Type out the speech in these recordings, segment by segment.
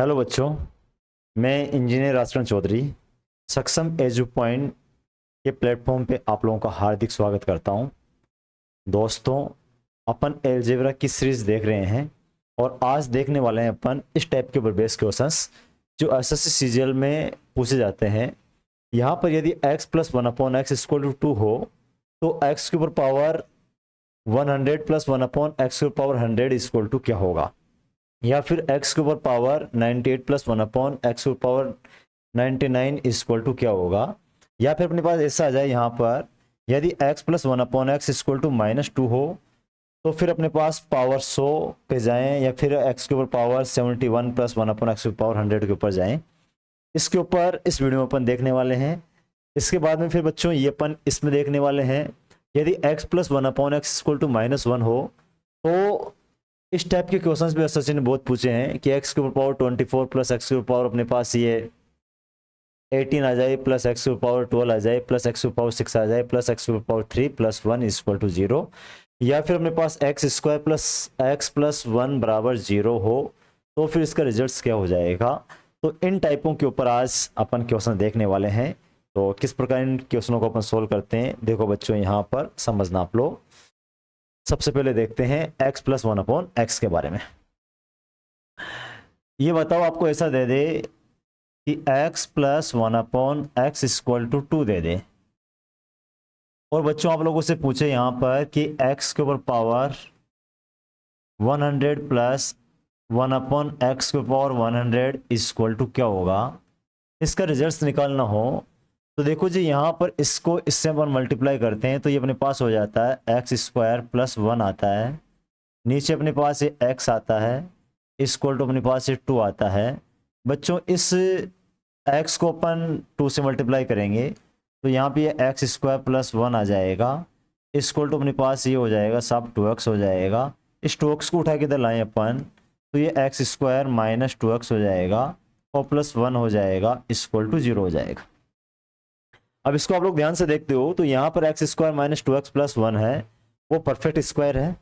Hello बच्चों, मैं engineer Rajkaran Chaudhary सक्षम एजू पॉइंट के प्लेटफॉर्म पे आप लोगों का हार्दिक स्वागत करता हूं। दोस्तों, अपन एलजेब्रा की सीरीज देख रहे हैं और आज देखने वाले हैं अपन इस टाइप के ऊपर बेस क्वेश्चंस जो एसएससी सीजीएल में पूछे जाते हैं। यहाँ पर यदि x plus one upon x equal to 2 हो तो x के ऊपर power 100 plus one upon X के ऊपर पावर 100 इक्वल टू क्या होगा, या फिर x के ऊपर power 98 plus one upon X के ऊपर पावर 99 इक्वल टू क्या होगा। या फिर अपने पास ऐसा आ जाए यहाँ पर यदि x plus one upon x equal to -2 हो तो फिर अपने पास पावर 100 पे जाएं, या फिर x के ऊपर power 71 plus one upon X के पावर 100 के ऊपर जाएं। इसके ऊपर इस वीडियो में अपन देखने वाले हैं। इसके बाद में फिर बच्चों ये अपन इसमें देखने वाले हैं यदि x plus one upon x equal to -1 हो तो इस टाइप के क्वेश्चंस भी सचिन ने बहुत पूछे हैं कि x के ऊपर पावर 24 प्लस एक्स के ऊपर पावर अपने पास ये 18 आ जाए, प्लस एक्स के ऊपर पावर 12 आ जाए, प्लस एक्स के ऊपर पावर 6 आ जाए, प्लस एक्स के ऊपर पावर 3 प्लस 1 इक्वल टू 0, या फिर अपने पास x square plus x plus 1 बराबर 0 हो तो फिर इसका रिजल्ट क्या हो जाएगा। तो इन टाइपों के ऊपर आज अपन क्वेश्चन देखने वाले हैं। तो किस प्रकार इन क्वेश्चनों को अपन सोल्व करते हैं, देखो बच्चों यहाँ पर समझना आप लोग। सबसे पहले देखते हैं x plus one upon X के बारे में। ये बताओ आपको ऐसा दे दे कि x plus one upon x equal to 2 दे दे, और बच्चों आप लोगों से पूछे यहाँ पर कि x के ऊपर power 100 plus one upon X के पावर 100 इक्वल टू क्या होगा। इसका रिजल्ट निकालना हो तो देखो जी, यहाँ पर इसको इससे अपन मल्टीप्लाई करते हैं तो ये अपने पास हो जाता है एक्स स्क्वायर प्लस 1 आता है, नीचे अपने पास ये x आता है, इक्वल टू अपने पास ये 2 आता है। बच्चों इस x को अपन 2 से मल्टीप्लाई करेंगे तो यहाँ पे ये एक्स स्क्वायर प्लस 1 आ जाएगा, इक्वल टू अपने पास ये हो जाएगा सब 2x हो जाएगा। इस 2x को उठा के इधर लाएं अपन तो ये एक्स स्क्वायर माइनस 2x हो जाएगा और प्लस 1 हो जाएगा, इक्वल टू 0 हो जाएगा। अब इसको आप लोग ध्यान से देखते हो तो यहाँ पर x square minus 2x plus 1 है, वो परफेक्ट स्क्वायर है।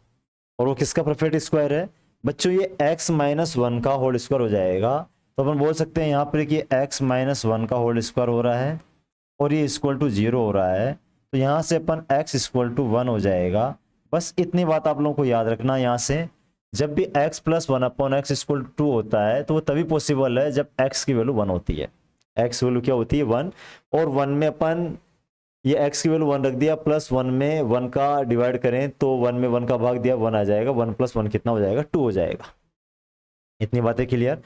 और वो किसका परफेक्ट स्क्वायर है बच्चों, ये x माइनस 1 का होल स्क्वायर हो जाएगा। तो अपन बोल सकते हैं यहाँ पर कि x माइनस 1 का होल स्क्वायर हो रहा है और ये इक्वल टू 0 हो रहा है। तो यहाँ से अपन x इक्वल टू 1 हो जाएगा। बस इतनी बात आप लोगों को याद रखना। यहाँ से जब भी x plus one upon x equal to 2 होता है तो वो तभी पॉसिबल है जब x की वैल्यू 1 होती है। x वैल्यू क्या होती है 1, और 1 में अपन ये x की वैल्यू 1 रख दिया, प्लस 1 में 1 का डिवाइड करें तो 1 में 1 का भाग दिया 1 आ जाएगा, 1 प्लस 1 कितना हो जाएगा 2 हो जाएगा। इतनी बातें क्लियर।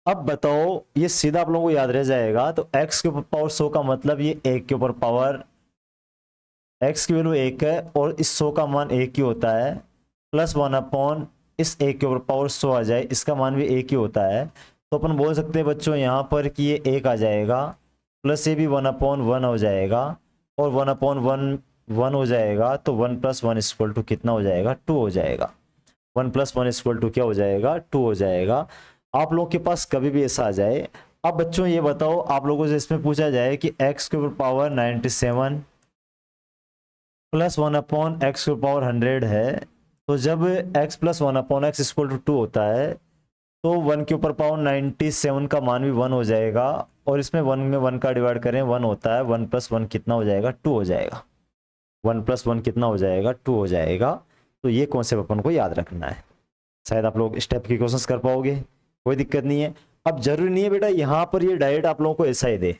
अब बताओ ये सीधा आप लोगों को याद रह जाएगा। तो x के ऊपर पावर 100 का मतलब ये 1 के ऊपर पावर x की वैल्यू 1 है और इस 100 का मान 1 ही होता है, प्लस 1 अपॉन इस 1 के ऊपर पावर 100 आ जाए, इसका मान भी 1 ही होता है। तो अपन बोल सकते हैं बच्चों यहाँ पर कि ये 1 आ जाएगा, प्लस ये भी 1 अपॉन 1 हो जाएगा, और 1 अपॉन 1 हो जाएगा। तो 1 प्लस 1 इक्वल टू कितना हो जाएगा 2 हो जाएगा। 1 प्लस 1 इक्वल टू क्या हो जाएगा 2 हो जाएगा। आप लोगों के पास कभी भी ऐसा आ जाए। अब बच्चों ये बताओ आप लोगों से इसमें पूछा जाए कि x के ऊपर पावर 97 प्लस 1 अपॉन एक्स के पावर 100 है, तो जब x plus 1 upon x equal to 2 होता है तो 1 के ऊपर पावर 97 का मान भी 1 हो जाएगा, और इसमें 1 में 1 का डिवाइड करें 1 होता है, 1 प्लस 1 कितना हो जाएगा 2 हो जाएगा। 1 प्लस 1 कितना हो जाएगा 2 हो जाएगा। तो ये कॉन्सेप्ट अपन को याद रखना है। शायद आप लोग इस टाइप की क्वेश्चंस कर पाओगे, कोई दिक्कत नहीं है। अब जरूरी नहीं है बेटा यहाँ पर ये डायरेक्ट आप लोगों को ऐसा ही दे,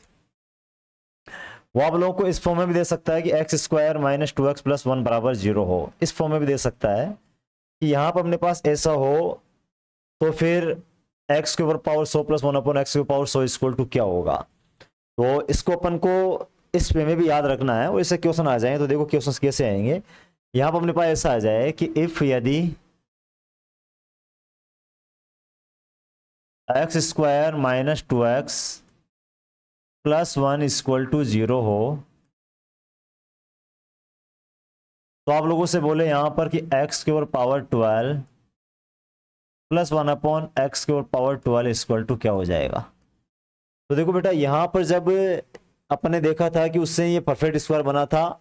वो आप लोगों को इस फॉर्म में भी दे सकता है कि x square minus 2x plus 1 बराबर 0 हो। इस फॉर्म में भी दे सकता है कि यहाँ पर अपने पास ऐसा हो तो फिर x के ऊपर पावर 100 प्लस 1 अपॉन एक्स के पावर 100 इक्वल टू क्या होगा। तो इसको अपन को इस वे में भी याद रखना है, और इससे क्वेश्चन आ जाए तो देखो क्वेश्चन कैसे आएंगे। यहाँ पर अपने पास ऐसा आ जाए कि इफ यदि X square minus 2x plus 1 equal to 0 हो, तो आप लोगों से बोले यहां पर कि x के ऊपर पावर 12 प्लस 1 अपॉन एक्स के ऊपर पावर 12 इक्वल टू क्या हो जाएगा। तो देखो बेटा यहाँ पर जब अपन ने देखा था कि उससे ये परफेक्ट स्क्वायर बना था,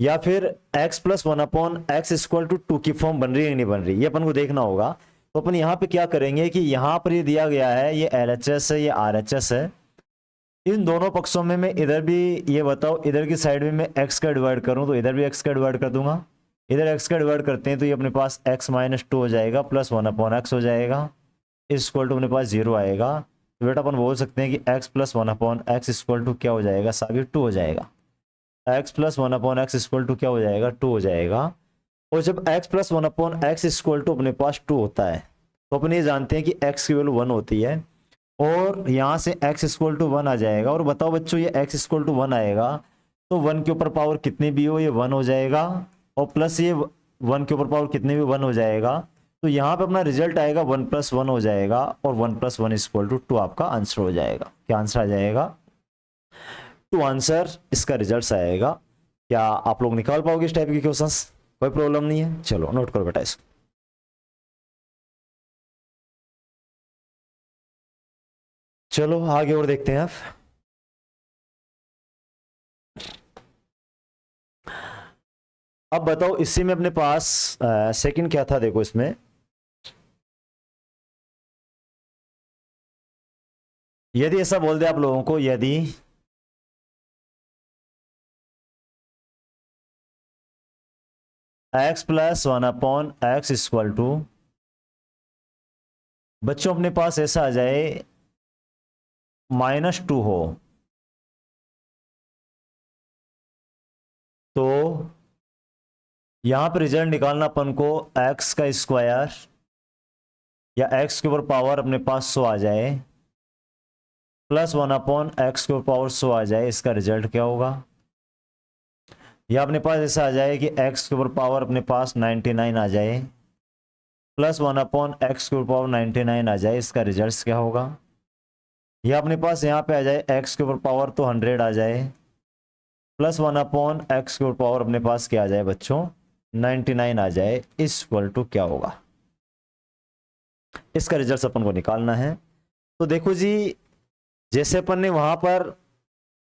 या फिर x plus 1 upon x equal to 2 की फॉर्म बन रही है नहीं बन रही, ये अपन को देखना होगा। तो अपन यहाँ पे क्या करेंगे कि यहाँ पर ये दिया गया है, ये LHS है, ये RHS है। इन दोनों पक्षों में मैं इधर भी, ये बताओ इधर की साइड में मैं x का डिवाइड करूँ तो इधर भी x का डिवाइड कर दूंगा। इधर x का डिवाइड करते हैं तो ये अपने पास x माइनस 2 हो जाएगा प्लस 1/x हो जाएगा, इज इक्वल टू अपने पास 0 आएगा। तो बेटा अपन बोल सकते हैं कि x plus 1/x equal to क्या हो जाएगा साहब, ये 2 हो जाएगा। x plus 1/x equal to क्या हो जाएगा, 2 हो जाएगा। और जब x plus 1/x equal to अपने पास 2 होता है तो अपन ये जानते हैं कि x की वैल्यू 1 होती है, और यहाँ से x इक्वल टू 1 आ जाएगा। और बताओ बच्चों ये x इक्वल टू 1 आएगा तो 1 के ऊपर पावर कितनी भी हो ये 1 हो जाएगा, और प्लस ये 1 के ऊपर पावर कितनी भी 1 हो जाएगा। तो यहाँ पे अपना रिजल्ट आएगा 1 + 1 हो जाएगा, और 1 + 1 इक्वल टू 2 आपका आंसर हो जाएगा। क्या आंसर आ जाएगा, 2 आंसर इसका रिजल्ट आएगा। क्या आप लोग निकाल पाओगे इस टाइप के क्वेश्चंस, कोई प्रॉब्लम नहीं है। चलो नोट करो बेटा इसको। चलो आगे और देखते हैं आप। अब बताओ इसी में अपने पास सेकंड क्या था, देखो इसमें यदि ऐसा बोल दे आप लोगों को, यदि x + 1/x इक्वल टू, बच्चों अपने पास ऐसा आ जाए -2 हो, तो यहां पर रिजल्ट निकालना अपन को x का स्क्वायर या x के ऊपर पावर अपने पास 100 आ जाए प्लस 1/x के ऊपर पावर 100 आ जाए, इसका रिजल्ट क्या होगा। या अपने पास ऐसा आ जाए कि x के ऊपर पावर अपने पास 99 आ जाए प्लस 1/x के ऊपर पावर 99 आ जाए, इसका रिजल्ट क्या होगा। या अपने पास यहाँ पे आ जाए x के ऊपर पावर तो 100 आ जाए प्लस 1/x के ऊपर पावर अपने पास क्या आ जाए बच्चों 99 आ जाए, इक्वल टू क्या होगा। इसका रिजल्ट अपन को निकालना है। तो देखो जी, जैसे अपन ने वहां पर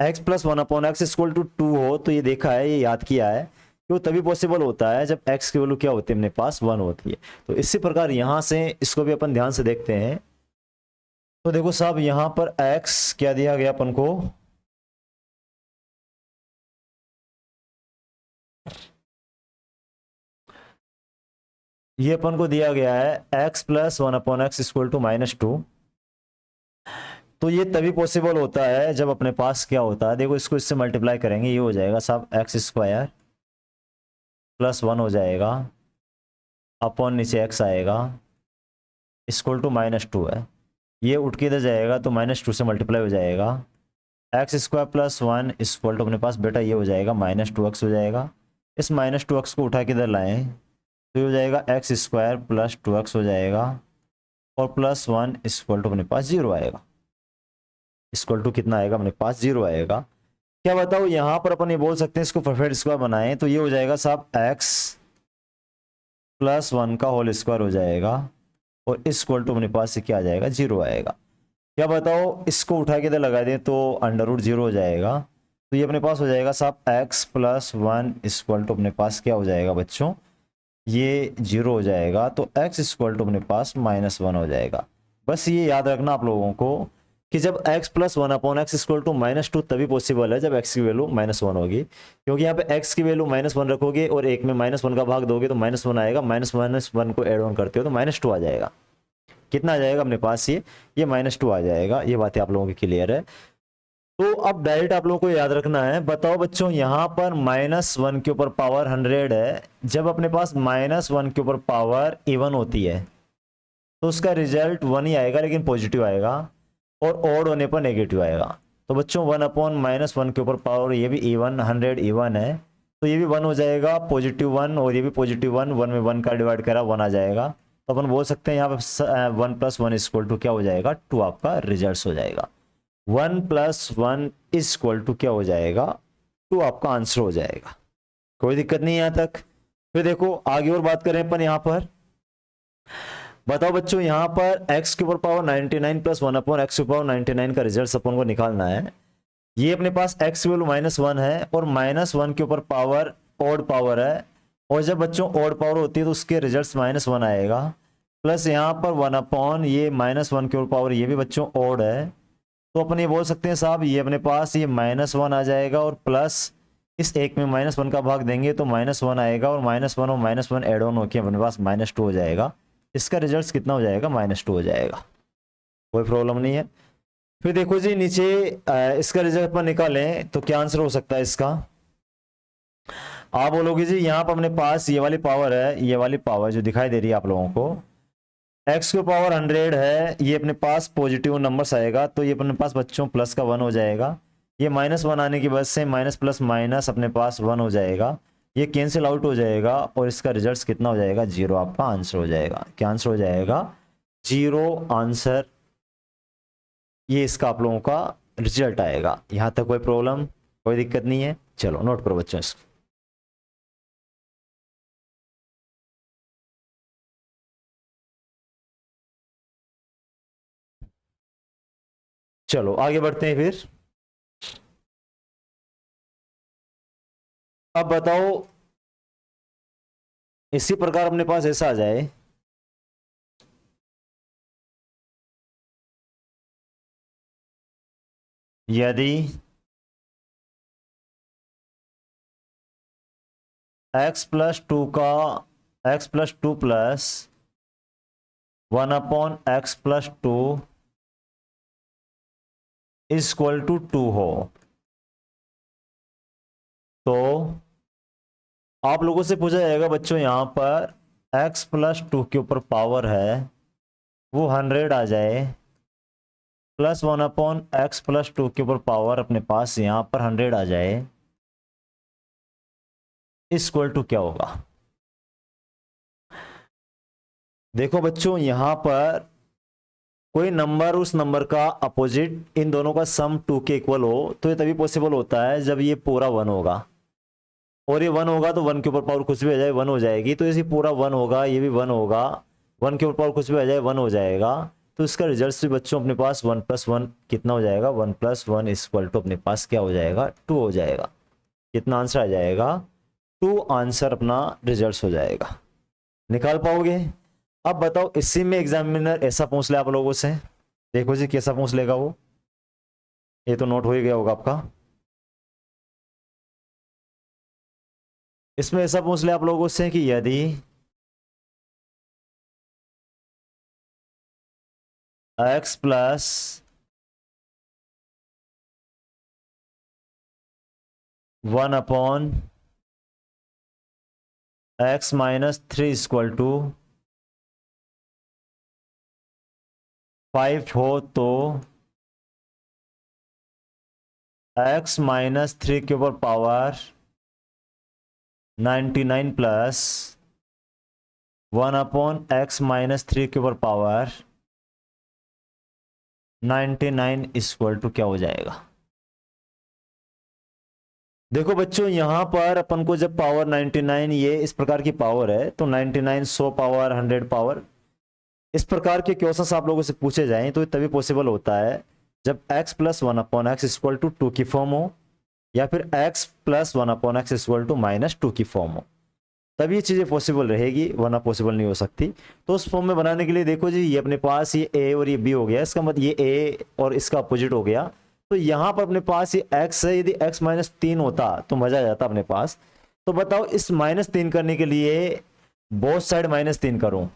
x + 1/x इक्वल टू 2 हो तो ये देखा है, ये याद किया है कि वो तभी पॉसिबल होता है जब x की वैल्यू क्या होती है अपने पास 1 होती है। तो इसी प्रकार यहां से इसको भी अपन ध्यान से देखते हैं। तो देखो साहब यहां पर x क्या दिया गया अपन को, ये अपन को दिया गया है x + 1/x इक्वल टू -2। तो ये तभी पॉसिबल होता है जब अपने पास क्या होता है, देखो इसको इससे मल्टीप्लाई करेंगे, ये हो जाएगा साहब x² + 1 हो जाएगा अपॉन नीचे x आएगा इक्वल टू -2 है। ये उठ के इधर जाएगा तो -2 से मल्टीप्लाई हो जाएगा, x² + 1 इक्वल टू अपने पास बेटा ये हो जाएगा -2x हो जाएगा। इस -2x को उठा के इधर लाएं तो ये हो जाएगा x² + 2x हो जाएगा, और +1 इक्वल टू अपने पास 0 आएगा। इक्वल टू कितना आएगा अपने पास 0 आएगा। क्या बताओ यहां पर अपन ये बोल सकते हैं इसको परफेक्ट स्क्वायर बनाएं तो ये हो जाएगा साहब x + 1 का होल स्क्वायर हो जाएगा, और इक्वल टू अपने पास से क्या आ जाएगा 0 आएगा। क्या बताओ इसको उठा के इधर लगा दें तो √0 हो जाएगा। तो ये अपने पास हो जाएगा साहब x + 1 इक्वल टू अपने पास क्या हो जाएगा बच्चों, ये 0 हो जाएगा। तो x इक्वल टू अपने पास -1 हो जाएगा। बस ये याद रखना आप लोगों को कि जब x + 1/x इक्वल टू -2 तभी पॉसिबल है जब x की वैल्यू -1 होगी, क्योंकि यहाँ पे x की वैल्यू -1 रखोगे और एक में -1 का भाग दोगे तो -1 आएगा, -1 को एड ऑन करते हो तो -2 आ जाएगा। कितना आ जाएगा अपने पास, ये -2 आ जाएगा। ये बातें आप लोगों की क्लियर है। तो अब डायरेक्ट आप लोगों को याद रखना है। बताओ बच्चों यहाँ पर -1 के ऊपर पावर 100 है, जब अपने पास -1 के ऊपर पावर इवन होती है तो उसका रिजल्ट 1 ही आएगा, लेकिन पॉजिटिव आएगा, और ऑड होने पर नेगेटिव आएगा। तो बच्चों 1/-1 के ऊपर पावर, ये भी इवन 100 इवन है तो ये भी 1 हो जाएगा, +1, और ये भी +1, 1 में 1 का डिवाइड करा 1 आ जाएगा। तो अपन बोल सकते हैं यहाँ पर 1 + 1 इक्वल टू क्या हो जाएगा 2 आपका रिजल्ट हो जाएगा। 1 + 1 इक्वल टू क्या हो जाएगा 2 आपका आंसर हो जाएगा। कोई दिक्कत नहीं है यहाँ तक। फिर देखो आगे और बात करें अपन यहाँ पर। बताओ बच्चों यहाँ पर x के ऊपर पावर 99 + 1/x के ऊपर 99 का रिजल्ट अपन को निकालना है। ये अपने पास x की वैल्यू -1 है, और -1 के ऊपर पावर ऑड पावर है, और जब बच्चों ऑड पावर होती है तो उसके रिजल्ट -1 आएगा। प्लस यहाँ पर 1/, ये -1 की पावर, ये भी बच्चों ओड है, तो अपन ये बोल सकते हैं साहब ये अपने पास ये -1 आ जाएगा, और प्लस इस एक में -1 का भाग देंगे तो -1 आएगा, और -1 और -1 एड ऑन होकर अपने पास -2 हो जाएगा। इसका रिजल्ट कितना हो जाएगा? -2 हो जाएगा। कोई प्रॉब्लम नहीं है। फिर देखो जी नीचे इसका रिजल्ट अपन निकालें तो क्या आंसर हो सकता है इसका? आप बोलोगे जी यहाँ पर अपने पास ये वाली पावर है, ये वाली पावर जो दिखाई दे रही है आप लोगों को, x की पावर 100 है, ये अपने पास पॉजिटिव नंबर्स आएगा, तो ये अपने पास बच्चों प्लस का 1 हो जाएगा। ये -1 आने की वजह से माइनस प्लस माइनस अपने पास 1 हो जाएगा, ये कैंसिल आउट हो जाएगा, और इसका रिजल्ट कितना हो जाएगा? 0 आपका आंसर हो जाएगा। क्या आंसर हो जाएगा? 0 आंसर, ये इसका आप लोगों का रिजल्ट आएगा। यहां तक कोई प्रॉब्लम, कोई दिक्कत नहीं है? चलो नोट करो बच्चों इसको। चलो आगे बढ़ते हैं फिर। अब बताओ इसी प्रकार अपने पास ऐसा आ जाए, यदि x+2 का x+2 plus 1/x+2 is equal to 2 हो, तो आप लोगों से पूछा जाएगा बच्चों यहां पर x+2 के ऊपर पावर है वो 100 आ जाए, प्लस 1/x+2 के ऊपर पावर अपने पास यहां पर 100 आ जाए, इक्वल टू क्या होगा? देखो बच्चों यहां पर कोई नंबर उस नंबर का अपोजिट इन दोनों का सम 2 के इक्वल हो तो ये तभी पॉसिबल होता है जब ये पूरा 1 होगा, और ये 1 होगा तो 1 के ऊपर पावर कुछ भी आ जाए 1 हो जाएगी, तो इसी पूरा 1 होगा, ये भी 1 होगा, 1 के ऊपर पावर कुछ भी आ जाए 1 हो जाएगा, तो इसका रिजल्ट भी बच्चों अपने पास 1+1 कितना हो जाएगा? 1+1 इक्वल टू अपने पास क्या हो जाएगा? 2 हो जाएगा। कितना आंसर आ जाएगा? 2 आंसर अपना रिजल्ट हो जाएगा। निकाल पाओगे? अब बताओ इसी में एग्जामिनर ऐसा पूछ ले आप लोगों से, देखो जी कैसा पूछ लेगा वो, ये तो नोट हो ही गया होगा आपका। इसमें ऐसा पूछ ले आप लोगों से कि यदि x plus 1/x-3 equal to 5 हो तो x-3 के ऊपर पावर 99 प्लस 1/x-3 के ऊपर पावर 99 इक्वल टू क्या हो जाएगा? देखो बच्चों यहां पर अपन को जब पावर 99 ये इस प्रकार की पावर है तो 99 100 पावर 100 पावर इस प्रकार के क्वेश्चंस आप लोगों से पूछे जाएं तो तभी पॉसिबल होता है जब x plus 1/x equal to 2 की फॉर्म हो, या फिर x plus 1/x equal to -2 की फॉर्म हो, तब ये चीजें पॉसिबल रहेगी, वरना पॉसिबल नहीं हो सकती। तो उस फॉर्म में बनाने के लिए देखो जी ये अपने पास ये a और ये b हो गया, इसका मतलब ये a और इसका अपोजिट हो गया, तो यहां पर अपने पास ये x है, यदि x -3 होता तो मजा आ जाता अपने पास। तो बताओ इस -3 करने के लिए बोथ साइड -3 करूं,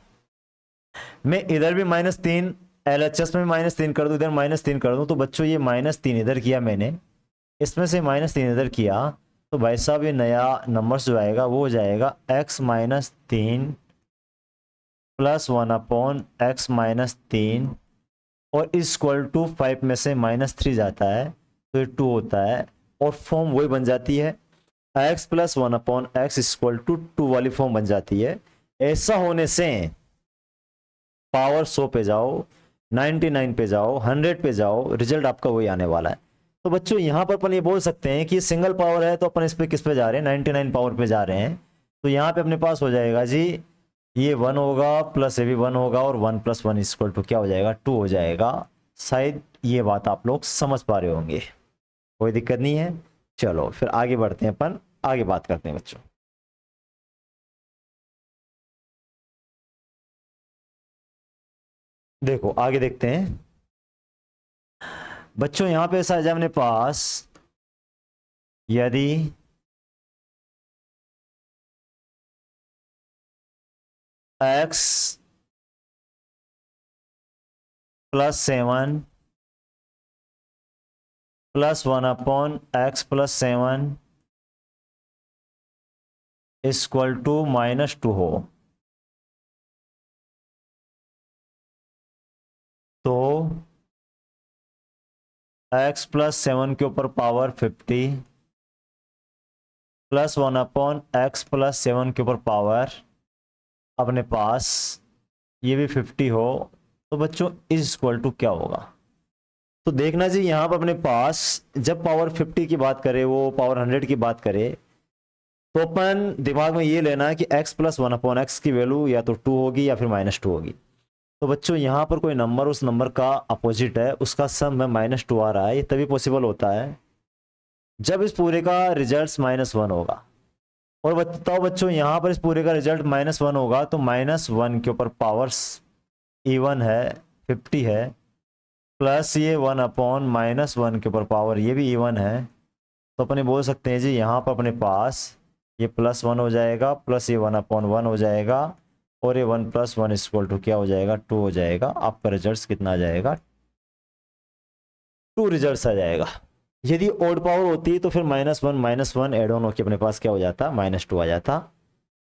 मैं इधर भी -3 LHS में -3 कर दूं, इधर -3 कर दूं, तो बच्चों ये -3 इधर किया मैंने, इसमें से -3 इधर किया, तो भाई साहब ये नया नंबर जो आएगा वो हो जाएगा x-3 प्लस 1/x-3 और इक्वल टू 5 में से -3 जाता है तो ये 2 होता है, और फॉर्म वही बन जाती है x plus 1/x equal to 2 वाली फॉर्म बन जाती है। ऐसा होने से पावर 100 पे जाओ, 99 पे जाओ, 100 पे जाओ, रिजल्ट आपका वही आने वाला है। तो बच्चों यहां पर अपन ये बोल सकते हैं कि सिंगल पावर है तो अपन इस पे किस पे जा रहे हैं? 99 पावर पे जा रहे हैं, तो यहाँ पे अपने पास हो जाएगा जी ये 1 होगा प्लस ये भी 1 होगा, और 1 + 1 इक्वल टू क्या हो जाएगा? 2 हो जाएगा। शायद ये बात आप लोग समझ पा रहे होंगे, कोई दिक्कत नहीं है। चलो फिर आगे बढ़ते हैं, अपन आगे बात करते हैं बच्चों। देखो आगे देखते हैं बच्चों, यहां पे ऐसा आ जाए अपने पास, यदि x +7 +1/x+7 =-2 हो, तो x+7 के ऊपर पावर 50 +1/x+7 के ऊपर पावर अपने पास ये भी 50 हो, तो बच्चों =, क्या होगा? तो देखना जी यहां पर अपने पास जब पावर 50 की बात करें, वो पावर 100 की बात करें, तो अपन दिमाग में ये लेना है कि x+1/x की वैल्यू या तो 2 होगी या फिर -2 होगी। तो बच्चों यहां पर कोई नंबर उस नंबर का अपोजिट है, उसका सम में -2 आ रहा है, ये तभी पॉसिबल होता है जब इस पूरे का रिजल्ट -1 होगा। और बताओ बच्चों यहां पर इस पूरे का रिजल्ट -1 होगा, तो -1 के ऊपर पावर्स E1 है, 50 है, प्लस ये 1/-1 के ऊपर पावर ये भी E1 है, तो अपने बोल सकते हैं जी यहाँ पर अपने पास ये +1 हो जाएगा, प्लस ये 1/1 हो जाएगा, और ये 1 + 1 = क्या हो जाएगा? 2 हो जाएगा। आपका रिजल्ट कितना आ जाएगा? 2 रिजल्ट आ जाएगा। यदि ओड पावर होती तो फिर -1 एड ऑन होकर अपने पास क्या हो जाता? -2 आ जाता।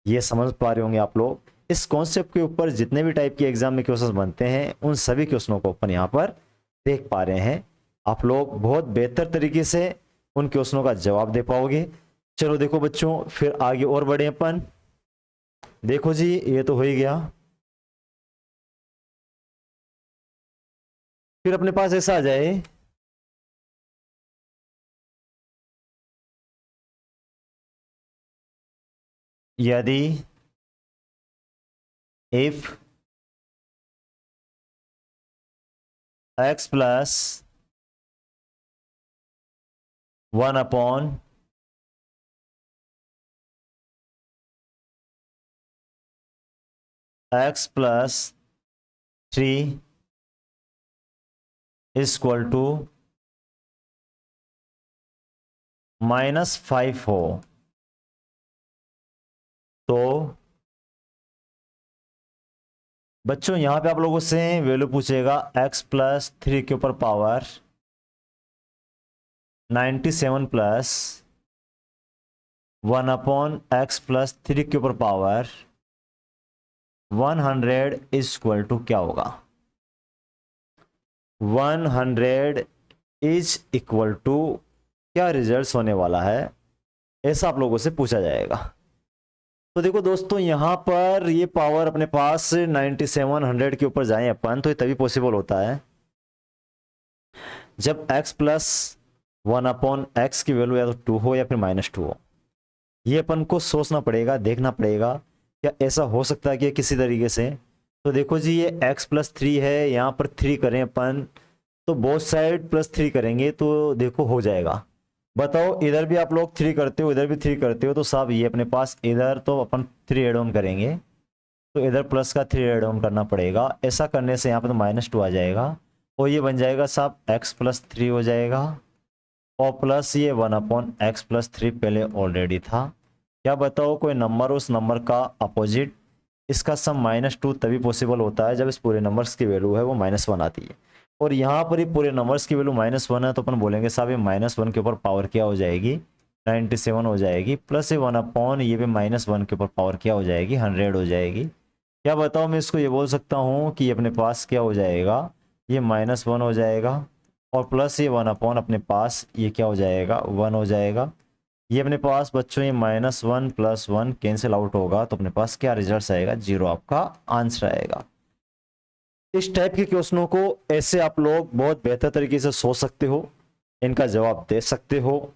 ये समझ पा रहे होंगे आप लोग। इस कॉन्सेप्ट के ऊपर जितने भी टाइप के एग्जाम में क्वेश्चन बनते हैं, उन सभी क्वेश्चनों को अपन यहाँ पर देख पा रहे हैं। आप लोग बहुत बेहतर तरीके से उन क्वेश्चनों का जवाब दे पाओगे। चलो देखो बच्चों, फिर आगे और बढ़े अपन। देखो जी ये तो हो ही गया। फिर अपने पास ऐसा आ जाए, यदि इफ x + 1/(x + 3) =- -5 हो, तो बच्चों यहां पे आप लोगों से वैल्यू पूछेगा x + 3 के ऊपर पावर 97 प्लस 1/x + 3 के ऊपर पावर 100 = क्या होगा? 100 = क्या रिजल्ट होने वाला है, ऐसा आप लोगों से पूछा जाएगा। तो देखो दोस्तों यहां पर ये पावर अपने पास 97 100 के ऊपर जाए अपन, तो ये तभी पॉसिबल होता है जब x + 1/x की वैल्यू या तो 2 हो या फिर -2 हो। ये अपन को सोचना पड़ेगा, देखना पड़ेगा क्या ऐसा हो सकता है कि किसी तरीके से। तो देखो जी ये x + 3 है, यहाँ पर 3 करें अपन, तो बोथ साइड +3 करेंगे तो देखो हो जाएगा। बताओ इधर भी आप लोग 3 करते हो, इधर भी 3 करते हो, तो साहब ये अपने पास इधर तो अपन 3 एड ऑन करेंगे, तो इधर प्लस का 3 एड ऑन करना पड़ेगा। ऐसा करने से यहाँ पर तो -2 आ जाएगा, और ये बन जाएगा साहब x + 3 हो जाएगा, और प्लस ये 1/x + 3 पहले ऑलरेडी था। क्या बताओ कोई नंबर उस नंबर का अपोजिट, इसका सम -2 तभी पॉसिबल होता है जब इस पूरे नंबर्स की वैल्यू है वो -1 आती है। और यहाँ पर ही पूरे नंबर्स की वैल्यू -1 है, तो अपन बोलेंगे साहब ये -1 के ऊपर पावर क्या हो जाएगी? 97 हो जाएगी, प्लस ये 1/, ये भी -1 के ऊपर पावर क्या हो जाएगी? 100 हो जाएगी। क्या बताओ मैं इसको ये बोल सकता हूँ कि अपने पास क्या हो जाएगा? ये -1 हो जाएगा, और प्लस ये 1/, अपने पास ये क्या हो जाएगा? 1 हो जाएगा। ये अपने पास बच्चों ये -1 + 1 कैंसिल आउट होगा, तो अपने पास क्या रिजल्ट आएगा? 0 आपका आंसर आएगा। इस टाइप के क्वेश्चनों को ऐसे आप लोग बहुत बेहतर तरीके से सोच सकते हो, इनका जवाब दे सकते हो।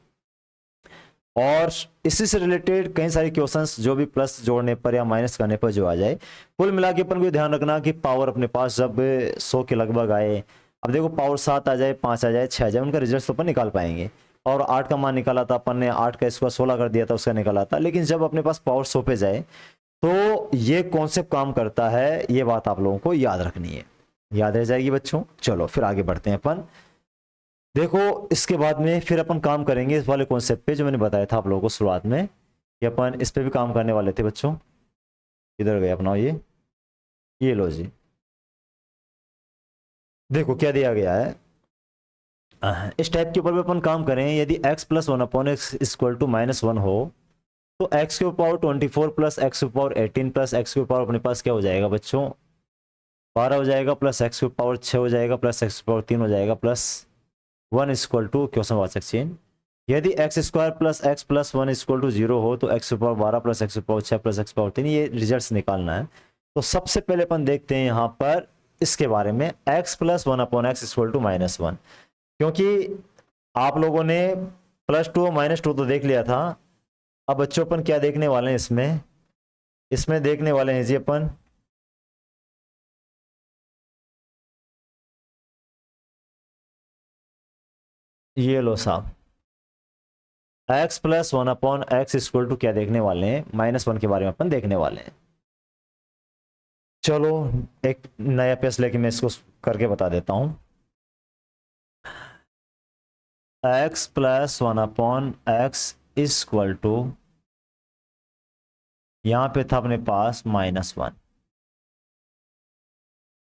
और इसी से रिलेटेड कई सारे क्वेश्चंस जो भी प्लस जोड़ने पर या माइनस करने पर जो आ जाए, कुल मिला के अपन को ध्यान रखना कि पावर अपने पास जब 100 के लगभग आए, अब देखो पावर 7 आ जाए, 5 आ जाए, 6 आ जाए, उनका रिजल्ट तो अपन निकाल पाएंगे। और 8 का मान निकाला था अपन ने, 8 का स्क्वायर 16 कर दिया था, उसका निकाला था। लेकिन जब अपने पास पावर 100 पे जाए तो ये कॉन्सेप्ट काम करता है, ये बात आप लोगों को याद रखनी है। याद रह जाएगी बच्चों। चलो फिर आगे बढ़ते हैं अपन। देखो इसके बाद में फिर अपन काम करेंगे इस वाले कॉन्सेप्ट पे जो मैंने बताया था आप लोगों को शुरुआत में कि अपन इस पे भी काम करने वाले थे बच्चों। इधर गए अपना ये लो जी, देखो क्या दिया गया है। इस टाइप के ऊपर भी अपन काम करें, यदि x plus one upon x equal to -1 हो तो x के पावर 24 प्लस एक्स के पावर 18 प्लस एक्स के पावर अपने पास क्या हो जाएगा बच्चों 12 हो जाएगा, प्लस एक्स के पावर 6 हो जाएगा, प्लस एक्स के पावर 3 हो जाएगा, प्लस 1 इक्वल टू क्वेश्चन वाचक चिन्ह। यदि X square plus x plus 1 equal to 0 हो तो एक्स के पावर 12 प्लस एक्स के पावर 6 प्लस एक्स पावर 3, ये रिजल्ट निकालना है। तो सबसे पहले अपन देखते हैं यहाँ पर इसके बारे में x plus 1 upon x equal to -1, क्योंकि आप लोगों ने +2 -2 तो देख लिया था। अब बच्चों अपन क्या देखने वाले हैं इसमें देखने वाले हैं जी अपन ये लो साहब x plus 1 upon x equal to क्या देखने वाले हैं -1 के बारे में अपन देखने वाले हैं। चलो एक नया पेज लेके मैं इसको करके बता देता हूं। x plus 1 upon x equal to यहां पे था अपने पास -1,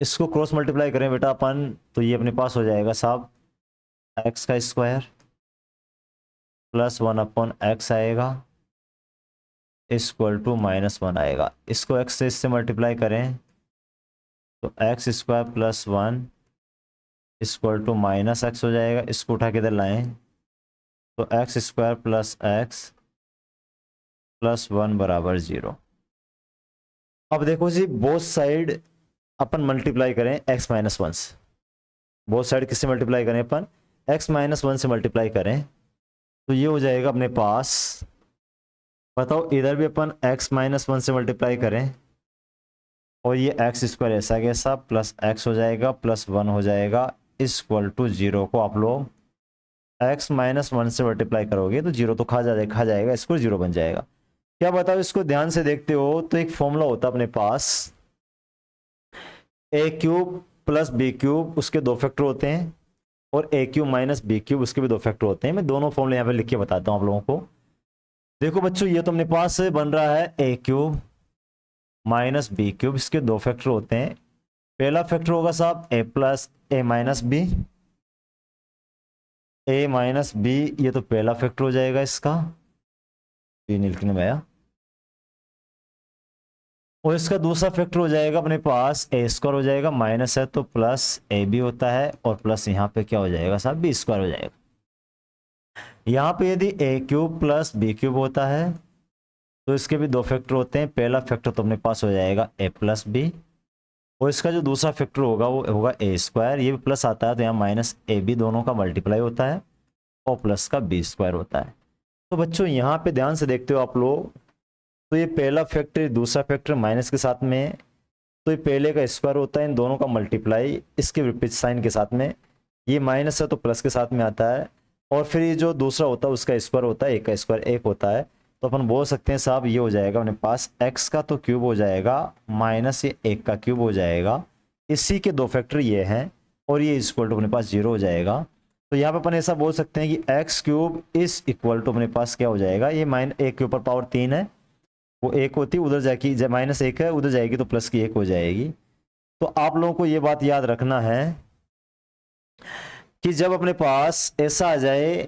इसको क्रॉस मल्टीप्लाई करें बेटा अपन तो ये अपने पास हो जाएगा साहब x का स्क्वायर प्लस 1 अपॉन एक्स आएगा इक्वल टू -1 आएगा। इसको x से इससे मल्टीप्लाई करें तो x square plus 1 equal to -x हो जाएगा। इसको उठा के इधर लाएं तो x square plus x plus 1 बराबर 0। अब देखो जी बोथ साइड अपन मल्टीप्लाई करें x -1 से, बोथ साइड किससे मल्टीप्लाई करें अपन x -1 से मल्टीप्लाई करें तो ये हो जाएगा अपने पास, बताओ इधर भी अपन x -1 से मल्टीप्लाई करें और ये एक्स स्क्वायर ऐसा कैसा प्लस x हो जाएगा प्लस 1 हो जाएगा इक्वल टू 0 को आप लोग x -1 से मल्टीप्लाई करोगे तो 0 तो खा जाएगा, इसको 0 बन जाएगा। क्या बताओ इसको ध्यान से देखते हो तो एक फॉर्मूला होता है अपने पास a cube plus b cube, उसके 2 फैक्टर होते हैं, और a cube minus b cube उसके भी 2 फैक्टर होते हैं। मैं दोनों फॉर्मूले यहाँ पे लिख के बताता हूँ आप लोगों को। देखो बच्चों ये तो अपने पास बन रहा है a cube minus b cube, इसके 2 फैक्टर होते हैं। पहला फैक्टर होगा साहब a plus a minus b, a minus b ये तो पहला फैक्टर हो जाएगा इसका, ये लिखने में आया। और इसका दूसरा फैक्टर हो जाएगा अपने पास a स्क्वायर हो जाएगा, माइनस है तो प्लस ए बी होता है, और प्लस यहाँ पे क्या हो जाएगा साहब बी स्क्वायर हो जाएगा। यहाँ पे यदि a cube plus b cube होता है तो इसके भी 2 फैक्टर होते हैं। पहला फैक्टर तो अपने पास हो जाएगा a प्लस बी, और इसका जो दूसरा फैक्टर होगा वो होगा a स्क्वायर, ये भी प्लस आता है तो यहाँ माइनस ए बी दोनों का मल्टीप्लाई होता है और प्लस का बी स्क्वायर होता है। तो बच्चों यहाँ पे ध्यान से देखते हो आप लोग तो ये पहला फैक्टर दूसरा फैक्टर माइनस के साथ में, तो ये पहले का स्क्वायर होता है इन दोनों का मल्टीप्लाई इसके विपरीत साइन के साथ में, ये माइनस है तो प्लस के साथ में आता है, और फिर ये जो दूसरा होता है उसका स्क्वायर होता है, एक का स्क्वायर 1 होता है। तो अपन बोल सकते हैं साहब ये हो जाएगा अपने पास x का तो क्यूब हो जाएगा माइनस ये 1 का क्यूब हो जाएगा, इसी के 2 फैक्टर ये हैं, और ये इक्वल टू अपने पास 0 हो जाएगा। तो यहाँ पे अपन ऐसा बोल सकते हैं कि एक्स क्यूब इस इक्वल टू अपने पास क्या हो जाएगा, ये -1 के ऊपर पावर 3 है, वो 1 होती उधर जाएगी, -1 है उधर जाएगी तो प्लस की 1 हो जाएगी। तो आप लोगों को ये बात याद रखना है कि जब अपने पास ऐसा आ जाए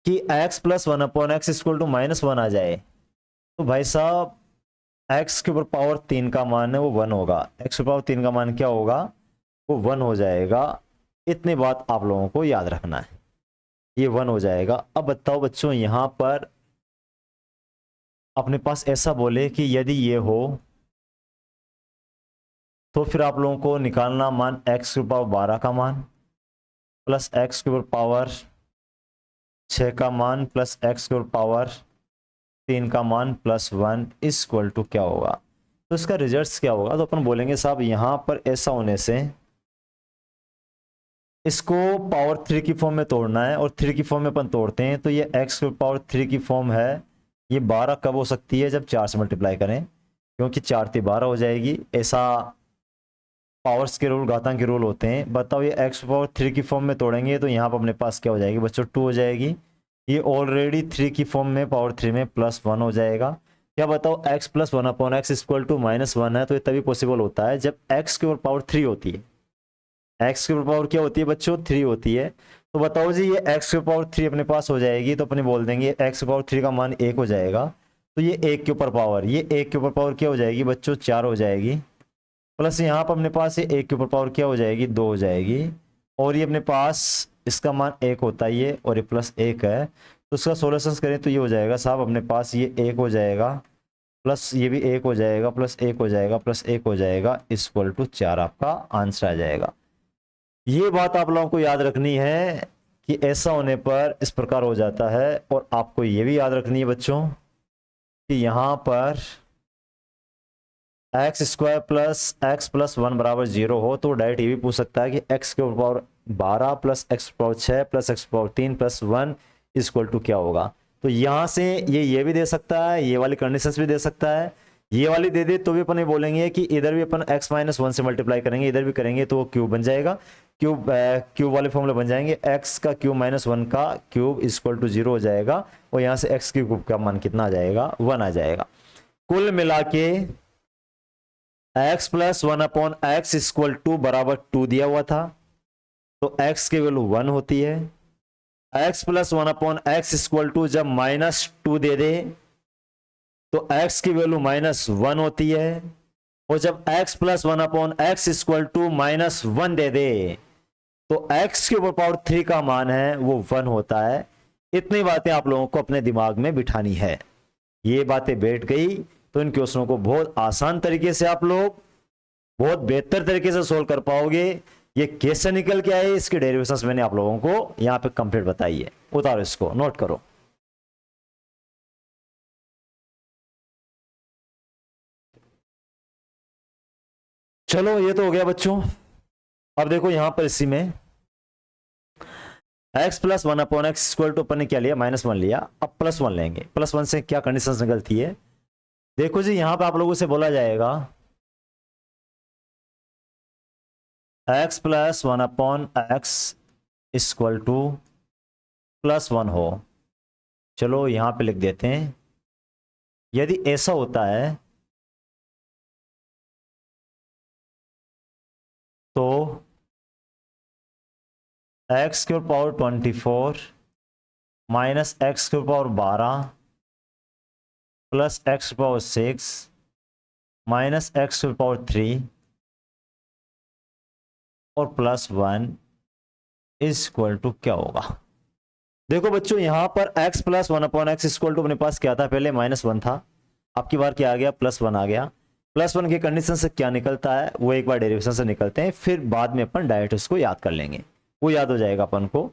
कि x plus 1 upon x equal to -1 आ जाए तो भाई साहब x के ऊपर पावर 3 का मान है वो 1 होगा, x के पावर 3 का मान क्या होगा वो 1 हो जाएगा। इतनी बात आप लोगों को याद रखना है, ये 1 हो जाएगा। अब बताओ बच्चों यहां पर अपने पास ऐसा बोले कि यदि ये हो तो फिर आप लोगों को निकालना मान x के पावर 12 का मान प्लस x के ऊपर पावर 6 का मान प्लस x के ऊपर पावर 3 का मान प्लस 1 इक्वल टू क्या होगा। तो इसका रिजल्ट क्या होगा, तो अपन बोलेंगे साहब यहां पर ऐसा होने से इसको पावर 3 की फॉर्म में तोड़ना है, और 3 की फॉर्म में अपन तोड़ते हैं तो ये x के पावर 3 की फॉर्म है, ये 12 कब हो सकती है जब 4 से मल्टीप्लाई करें, क्योंकि 4 × 12 हो जाएगी। ऐसा पावर्स के रूल, घातांक के रूल होते हैं। बताओ ये x पावर 3 की फॉर्म में तोड़ेंगे तो यहाँ पर अपने पास क्या हो जाएगी बच्चों, 2 हो जाएगी। ये ऑलरेडी 3 की फॉर्म में पावर 3 में +1 हो जाएगा। क्या बताओ x + 1/x = -1 है, तो ये तभी पॉसिबल होता है जब x के ऊपर पावर 3 होती है। x के ऊपर पावर क्या होती है बच्चों, 3 होती है। तो बताओ जी ये x के पावर 3 अपने पास हो जाएगी, तो अपने बोल देंगे x के पावर 3 का मान 1 हो जाएगा। तो ये 1 के ऊपर पावर, ये 1 के ऊपर पावर क्या हो जाएगी बच्चों, 4 हो जाएगी। प्लस यहाँ पर अपने पास ये 1 के ऊपर पावर क्या हो जाएगी, 2 हो जाएगी। और ये अपने पास इसका मान 1 होता है ये, और ये +1 है, तो इसका सोल्यूशंस करें तो ये हो जाएगा साहब अपने पास ये 1 हो जाएगा, प्लस ये भी 1 हो जाएगा, +1 हो जाएगा, +1 हो जाएगा, = 4 आपका आंसर आ जाएगा। ये बात आप लोगों को याद रखनी है कि ऐसा होने पर इस प्रकार हो जाता है। और आपको ये भी याद रखनी है बच्चों कि यहाँ पर x² + x + 1 = 0 हो तो डायरेक्ट ये भी पूछ सकता है कि x के ऊपर power 12 + x power 6 + x power 3 + 1 = क्या होगा। तो यहाँ से ये भी दे सकता है, ये वाली कंडीशंस भी दे सकता है। ये वाली दे दे तो भी अपन ये बोलेंगे कि इधर भी अपन x - 1 से मल्टीप्लाई करेंगे, इधर भी करेंगे तो वो क्यूब बन जाएगा। क्यूब वाले फॉर्मूले बन जाएंगे, x का क्यूब - 1 का क्यूब = 0 हो जाएगा। और यहाँ से x क्यूब का मान कितना आ जाएगा, 1 आ जाएगा। कुल मिला के x + 1/x = 2 दिया हुआ था, तो x की वैल्यू 1 होती है। x + 1/x जब -2 दे दे तो x की वैल्यू -1 होती है। और जब x + 1/x = -1 दे दे तो x के ऊपर पावर 3 का मान है वो 1 होता है। इतनी बातें आप लोगों को अपने दिमाग में बिठानी है। ये बातें बैठ गई तो इन क्वेश्चनों को बहुत आसान तरीके से आप लोग बहुत बेहतर तरीके से सोल्व कर पाओगे। ये कैसे निकल के आए इसके डेरिवेशंस मैंने आप लोगों को यहां पे कंप्लीट बताई है। उतारो इसको, नोट करो। चलो ये तो हो गया बच्चों। अब देखो यहां पर इसी में x + 1/x = अपन ने क्या लिया, -1 लिया। अब +1 लेंगे। +1 से क्या कंडीशन निकलती है देखो जी। यहां पर आप लोगों से बोला जाएगा x + 1/x = +1 हो। चलो यहां पे लिख देते हैं। यदि ऐसा होता है तो x के पावर 24 - x के पावर 12 + x पावर 6 - x के पावर 3 और +1 = क्या होगा। देखो बच्चों यहां पर x + 1/x = अपने पास क्या था, पहले -1 था, आपकी बार क्या आ गया, +1 आ गया। +1 की कंडीशन से क्या निकलता है वो एक बार डेरिवेशन से निकलते हैं, फिर बाद में अपन डायरेक्ट उसको याद कर लेंगे, वो याद हो जाएगा अपन को।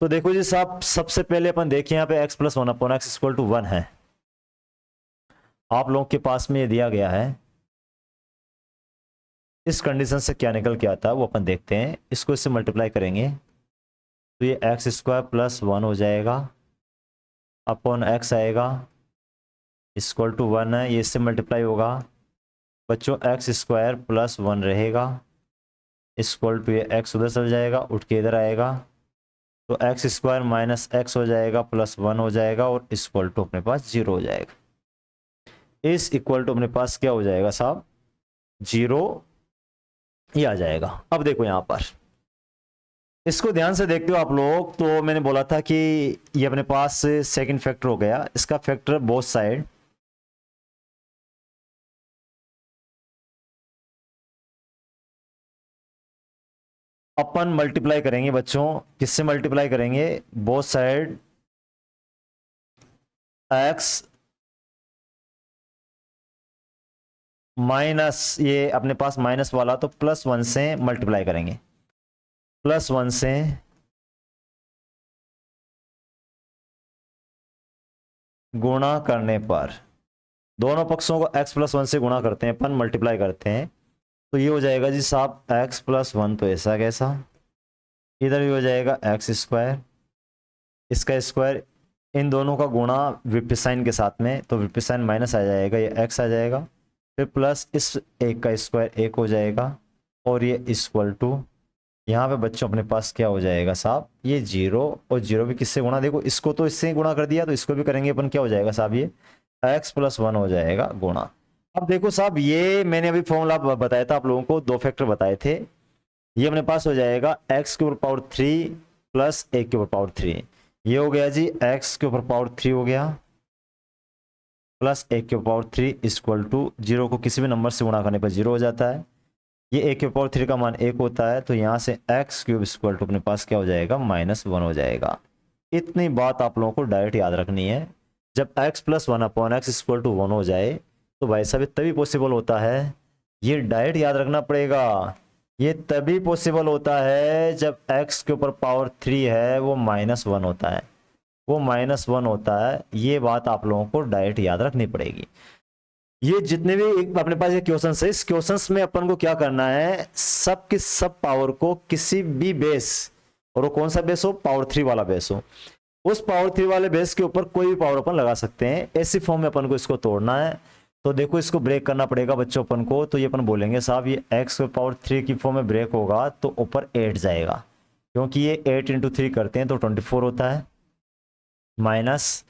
तो देखो जी साहब, सबसे पहले अपन देखें यहाँ पे x + 1/x = 1 है। आप लोगों के पास में ये दिया गया है। इस कंडीशन से क्या निकल के आता है वो अपन देखते हैं। इसको इससे मल्टीप्लाई करेंगे तो ये x² + 1 हो जाएगा अपॉन x आएगा = 1 है। ये इससे मल्टीप्लाई होगा बच्चों, x² + 1 रहेगा = ये x उधर चल जाएगा, उठ के इधर आएगा तो x² - x हो जाएगा, +1 हो जाएगा और = अपने पास 0 हो जाएगा। इस इक्वल टू अपने पास क्या हो जाएगा साहब, 0 ये आ जाएगा। अब देखो यहां पर इसको ध्यान से देखते हो आप लोग, तो मैंने बोला था कि ये अपने पास सेकंड फैक्टर हो गया, इसका फैक्टर बोथ साइड अपन मल्टीप्लाई करेंगे बच्चों। किससे मल्टीप्लाई करेंगे, बोथ साइड x माइनस, ये अपने पास माइनस वाला तो +1 से मल्टीप्लाई करेंगे। +1 से गुणा करने पर दोनों पक्षों को x + 1 से गुणा करते हैं अपन, मल्टीप्लाई करते हैं तो ये हो जाएगा जी साहब x + 1 तो ऐसा कैसा, इधर भी हो जाएगा x², इसका स्क्वायर, इन दोनों का गुणा विपरीत साइन के साथ में, तो विपरीत साइन माइनस आ जाएगा, ये x आ जाएगा। फिर प्लस इस एक का स्क्वायर एक हो जाएगा और ये इक्वल टू यहाँ पे बच्चों अपने पास क्या हो जाएगा साहब, ये 0 और 0 भी किससे गुणा, देखो इसको तो इससे ही गुणा कर दिया तो इसको भी करेंगे अपन, क्या हो जाएगा साहब, ये x+1 हो जाएगा गुणा। अब देखो साहब, ये मैंने अभी फॉर्मूला बताया था आप लोगों को, 2 फैक्टर बताए थे। ये अपने पास हो जाएगा x के ऊपर पावर 3 प्लस 1 के ऊपर पावर 3, ये हो गया जी x के ऊपर पावर 3 हो गया प्लस 1 के ऊपर पावर 3 इक्वल टू 0 को किसी भी नंबर से गुणा करने पर 0 हो जाता है। ये 1 के पावर 3 का मान 1 होता है, तो यहाँ से एक्स क्यूब इक्वल टू अपने पास क्या हो जाएगा, -1 हो जाएगा। इतनी बात आप लोगों को डायरेक्ट याद रखनी है। जब x+1/x इक्वल टू 1 हो जाए तो भाई साहब तभी पॉसिबल होता है, ये डायरेक्ट याद रखना पड़ेगा, ये तभी पॉसिबल होता है जब x के ऊपर पावर 3 है वो -1 होता है, वो -1 होता है। ये बात आप लोगों को डायरेक्ट याद रखनी पड़ेगी। ये जितने भी अपने पास ये क्वेश्चंस है, इस क्वेश्चंस में अपन को क्या करना है, सब की सब पावर को किसी भी बेस, और वो कौन सा बेस हो, पावर 3 वाला बेस हो, उस पावर 3 वाले बेस के ऊपर कोई भी पावर अपन लगा सकते हैं। ऐसी फॉर्म में अपन को इसको तोड़ना है। तो देखो इसको ब्रेक करना पड़ेगा बच्चों अपन को, तो ये अपन बोलेंगे साहब ये x के पावर 3 की फॉर्म में ब्रेक होगा तो ऊपर 8 जाएगा, क्योंकि ये 8 × 3 करते हैं तो 24 होता है, माइनस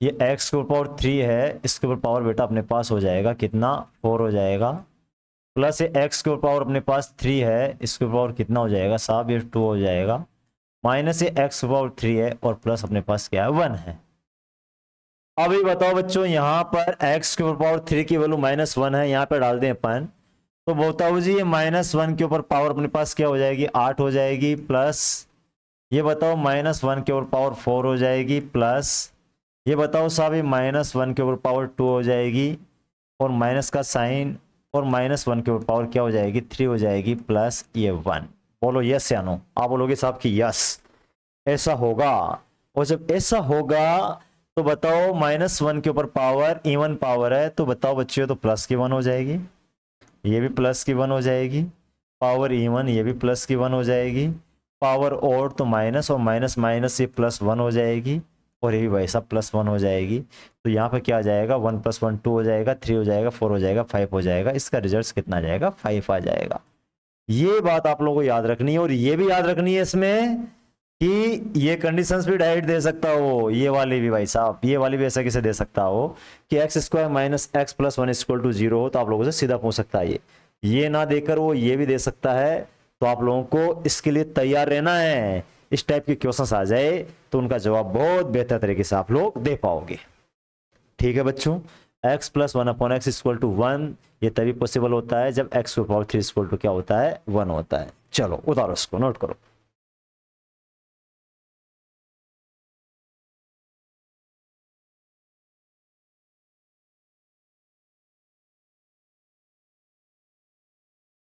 ये x के ऊपर पावर 3 है, इसके ऊपर पावर बेटा अपने पास हो जाएगा कितना, 4 हो जाएगा, प्लस ये x के ऊपर पावर अपने पास 3 है, इसके ऊपर पावर कितना हो जाएगा साहब, ये 2 हो जाएगा, माइनस ये x के पावर 3 है और प्लस अपने पास क्या है, 1 है। अभी बताओ बच्चों, यहाँ पर x के ऊपर पावर 3 की वैल्यू -1 है, यहाँ पे डाल दें अपन, तो बताओ जी ये -1 के ऊपर पावर अपने पास क्या हो जाएगी, 8 हो जाएगी, प्लस ये बताओ -1 के ऊपर पावर 4 हो जाएगी, प्लस ये बताओ साहब ये -1 के ऊपर पावर 2 हो जाएगी, और माइनस का साइन, और -1 के ऊपर पावर क्या हो जाएगी, 3 हो जाएगी, प्लस ये 1। बोलो यस या नो, आप बोलोगे साहब कि यस ऐसा होगा। और जब ऐसा होगा तो बताओ -1 के ऊपर पावर इवन पावर है, तो बताओ बच्चों तो प्लस की 1 हो जाएगी, ये भी प्लस की 1 हो जाएगी, पावर इवन ये भी प्लस की 1 हो जाएगी, पावर और तो माइनस, और माइनस माइनस ये +1 हो जाएगी, और ये भी भाई साहब +1 हो जाएगी। तो यहाँ पर क्या आ जाएगा, 1 + 1 2 हो जाएगा, 3 हो जाएगा, 4 हो जाएगा, 5 हो जाएगा, इसका रिजल्ट कितना आ जाएगा, 5 आ जाएगा। ये बात आप लोगों को याद रखनी है, और ये भी याद रखनी है इसमें कि ये कंडीशंस भी डायरेक्ट दे सकता हो, ये वाली भी भाई साहब, ये वाली भी ऐसा कैसे दे सकता हो कि x² - x + 1 = 0 हो, तो आप लोगों से सीधा पूछ सकता है ये ना देकर वो ये भी दे सकता है। तो आप लोगों को इसके लिए तैयार रहना है, इस टाइप के क्वेश्चंस आ जाए तो उनका जवाब बहुत बेहतर तरीके से आप लोग दे पाओगे। ठीक है बच्चों, x + 1/x = 1 ये तभी पॉसिबल होता है जब x के पावर 3 = क्या होता है, 1 होता है। चलो उतारो इसको, नोट करो।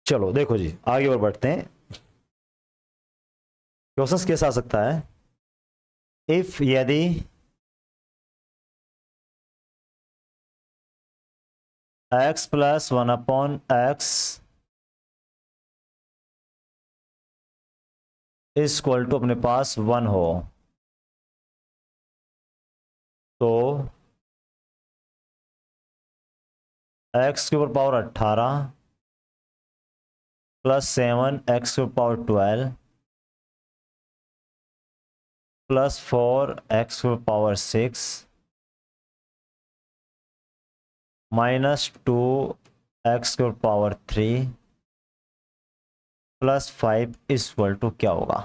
चलो देखो जी, आगे और बढ़ते हैं। क्वेश्चंस कैसा आ सकता है, इफ यदि x + 1/x = अपने पास 1 हो, तो x के ऊपर पावर 18 + 7 x के ऊपर पावर 12 + 4 x के ऊपर पावर 6 -2 x के ऊपर पावर 3 + 5 = क्या होगा।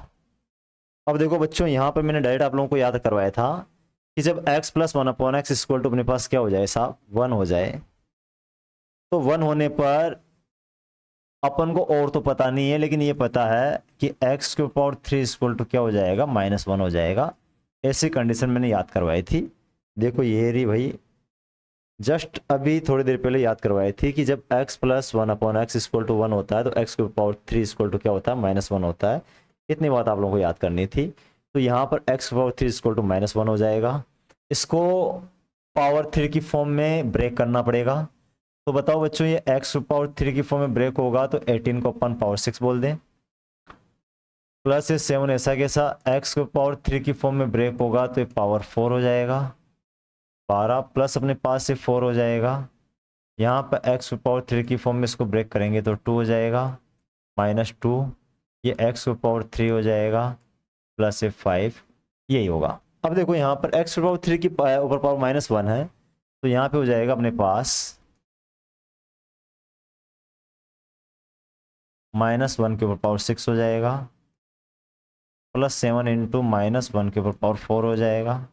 अब देखो बच्चों, यहां पर मैंने डायरेक्ट आप लोगों को याद करवाया था कि जब x + 1/x = अपने पास क्या हो जाए साहब, 1 हो जाए, तो 1 होने पर अपन को और तो पता नहीं है, लेकिन ये पता है कि x के पावर 3 = क्या हो जाएगा, -1 हो जाएगा। ऐसी कंडीशन मैंने याद करवाई थी। देखो ये रही भाई, जस्ट अभी थोड़ी देर पहले याद करवाई थी कि जब x + 1/x = 1 होता है तो x के पावर 3 = क्या होता है, -1 होता है। इतनी बात आप लोगों को याद करनी थी। तो यहाँ पर x के पावर 3 = -1 हो जाएगा, इसको पावर 3 की फॉर्म में ब्रेक करना पड़ेगा। तो बताओ बच्चों, ये x के पावर 3 की फॉर्म में ब्रेक होगा तो 18 को अपन पावर 6 बोल दें, प्लस ये 7 ऐसा कैसा, x के पावर 3 की फॉर्म में ब्रेक होगा तो ये पावर 4 हो जाएगा, 12 प्लस अपने पास से 4 हो जाएगा, यहाँ पर एक्स पावर 3 की फॉर्म में इसको ब्रेक करेंगे तो 2 हो जाएगा, -2, ये एक्स पावर 3 हो जाएगा, प्लस ये 5, यही होगा। अब देखो यहाँ पर एक्स पावर 3 की ऊपर पावर -1 है, तो यहाँ पे हो जाएगा अपने पास -1 के ऊपर पावर 6 हो जाएगा, +7 इंटू -1 के ऊपर पावर 4 हो जाएगा,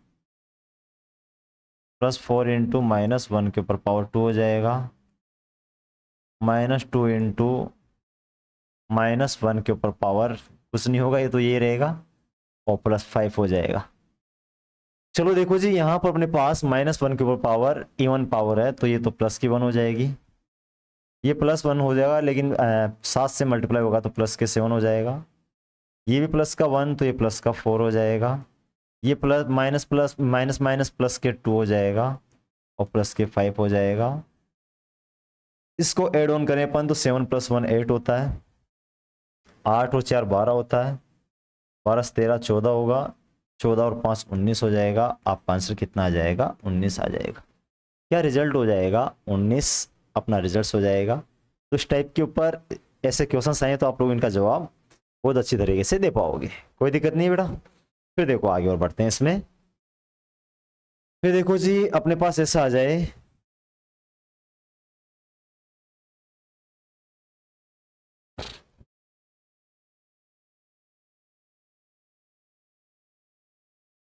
+4 इंटू -1 के ऊपर पावर 2 हो जाएगा, -2 इंटू -1 के ऊपर पावर कुछ नहीं होगा, ये तो ये रहेगा, और +5 हो जाएगा। चलो देखो जी, यहाँ पर अपने पास -1 के ऊपर पावर इवन पावर है, तो ये तो प्लस की 1 हो जाएगी, ये +1 हो जाएगा, लेकिन 7 से मल्टीप्लाई होगा तो प्लस के 7 हो जाएगा, ये भी प्लस का 1 तो ये प्लस का 4 हो जाएगा, ये plus minus plus minus minus plus के 2 हो जाएगा, और प्लस के 5 हो जाएगा। इसको ऐड ऑन करें अपन तो 7 + 1 8 होता है, 8 और 4 12 होता है, 12 से 13 14 होगा, 14 और 5 19 हो जाएगा। आपका आंसर कितना आ जाएगा? 19 आ जाएगा। क्या रिजल्ट हो जाएगा? 19 अपना रिजल्ट हो जाएगा। तो इस टाइप के ऊपर ऐसे क्वेश्चन आए तो आप लोग इनका जवाब बहुत अच्छी तरीके से दे पाओगे, कोई दिक्कत नहीं है बेटा। फिर देखो आगे और बढ़ते हैं इसमें। फिर देखो जी, अपने पास ऐसा आ जाए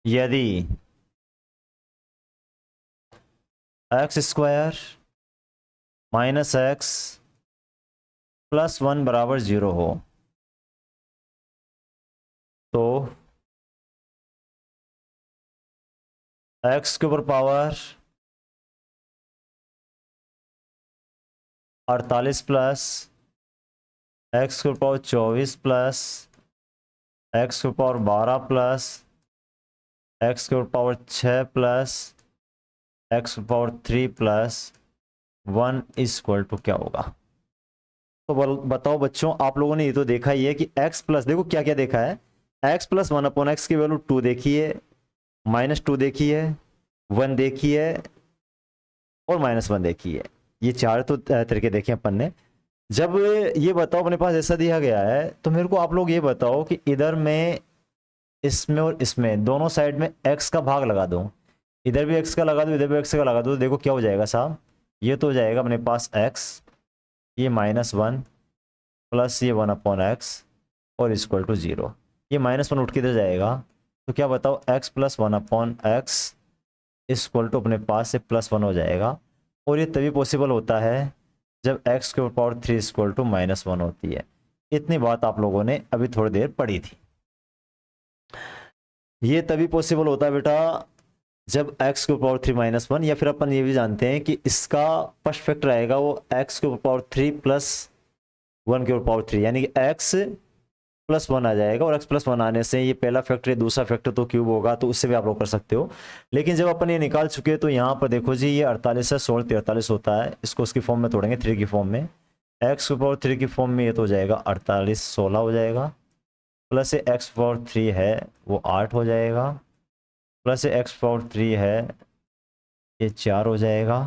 यदि x² -x + 1 = 0 हो तो x के ऊपर पावर 48 प्लस x के ऊपर पावर 24 प्लस x के ऊपर पावर 12 प्लस x के ऊपर पावर 6 प्लस x के ऊपर पावर 3 प्लस 1 = क्या होगा? तो बताओ बच्चों, आप लोगों ने ये तो देखा ही है कि x प्लस, देखो क्या क्या देखा है, x + 1/x की वैल्यू 2 देखी है, -2 देखी है, 1 देखी है, और -1 देखी है। ये चार तो तरीके देखे अपन ने। जब ये बताओ अपने पास ऐसा दिया गया है, तो मेरे को आप लोग ये बताओ कि इधर में, इसमें और इसमें दोनों साइड में x का भाग लगा दूं, इधर भी x का लगा दूं, इधर भी x का लगा दूं, तो देखो क्या हो जाएगा साहब? ये तो हो जाएगा अपने पास x, ये -1 प्लस ये 1/x और = 0। ये -1 उठ के इधर जाएगा, तो क्या बताओ, x + 1/x = अपने पास से +1 हो जाएगा। और ये तभी पॉसिबल होता है जब x के पावर 3 = -1 होती है। इतनी बात आप लोगों ने अभी थोड़ी देर पढ़ी थी। ये तभी पॉसिबल होता है बेटा जब x के पावर 3 -1, या फिर अपन ये भी जानते हैं कि इसका फर्स्ट फैक्टर आएगा वो x के पावर 3 + 1 के पावर 3, यानी कि x + 1 आ जाएगा। और x + 1 आने से ये पहला फैक्टर, दूसरा फैक्टर तो क्यूब होगा, तो उससे भी आप लोग कर सकते हो। लेकिन जब अपन ये निकाल चुके हैं तो यहाँ पर देखो जी, ये 48 है, 16 43 होता है। इसको उसकी फॉर्म में तोड़ेंगे, 3 की फॉर्म में, x के पावर 3 की फॉर्म में ये तो हो जाएगा 48 16 हो जाएगा, प्लस ये x पावर 3 है वो 8 हो जाएगा, प्लस ये x पावर 3 है ये 4 हो जाएगा,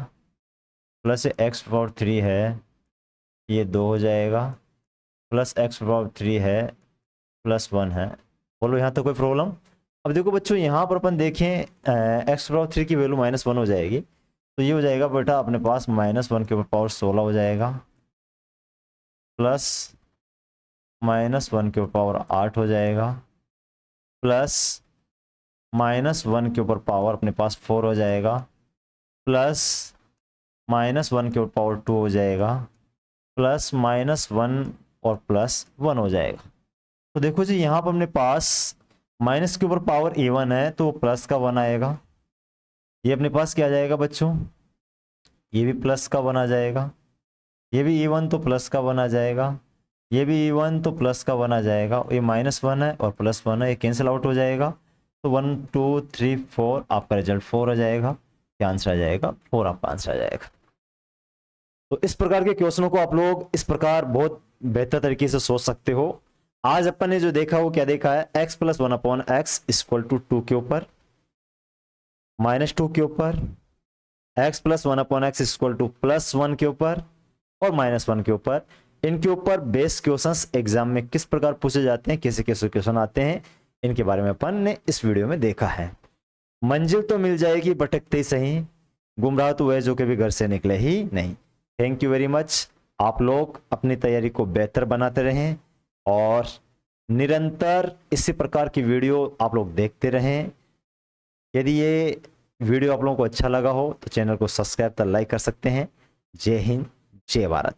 प्लस ये x पावर 3 है ये 2 हो जाएगा, प्लस x पावर 3 है +1 है। बोलो यहाँ तक कोई प्रॉब्लम? अब देखो बच्चों, यहाँ पर अपन देखें x पावर 3 की वैल्यू -1 हो जाएगी, तो ये हो जाएगा बेटा अपने पास -1 के ऊपर पावर 16 हो जाएगा, प्लस -1 के ऊपर पावर 8 हो जाएगा, प्लस -1 के ऊपर पावर अपने पास 4 हो जाएगा, प्लस -1 के ऊपर पावर 2 हो जाएगा, प्लस -1 और +1 हो जाएगा। तो देखो जी, यहाँ पर अपने पास माइनस के ऊपर पावर A1 है तो प्लस का 1 आएगा। ये अपने पास क्या आ जाएगा बच्चों? ये भी प्लस का 1 आ जाएगा। ये भी E1 तो प्लस का 1 आ जाएगा। ये भी E1 तो प्लस का 1 आ जाएगा। ये -1 है और +1 है, ये कैंसिल आउट हो जाएगा। तो 1 2 3 4 आपका रिजल्ट 4 आ जाएगा। क्या आंसर आ जाएगा? 4 आपका आंसर आ जाएगा। तो इस प्रकार के क्वेश्चनों को आप लोग इस प्रकार बहुत बेहतर तरीके से सोच सकते हो। आज अपन ने जो देखा वो क्या देखा है? x + 1/x = 2 के ऊपर, -2 के ऊपर, x plus 1/x equal to +1 के ऊपर और -1 के ऊपर। इनके ऊपर बेस क्वेश्चंस एग्जाम में किस प्रकार पूछे जाते हैं, कैसे कैसे क्वेश्चन आते हैं, इनके बारे में अपन ने इस वीडियो में देखा है। मंजिल तो मिल जाएगी भटकते ही सही, गुमराह तो वह जो कभी घर से निकले ही नहीं। Thank you very much. आप लोग अपनी तैयारी को बेहतर बनाते रहें और निरंतर इसी प्रकार की वीडियो आप लोग देखते रहें। यदि ये वीडियो आप लोगों को अच्छा लगा हो तो चैनल को सब्सक्राइब तथा लाइक कर सकते हैं। जय हिंद, जय भारत।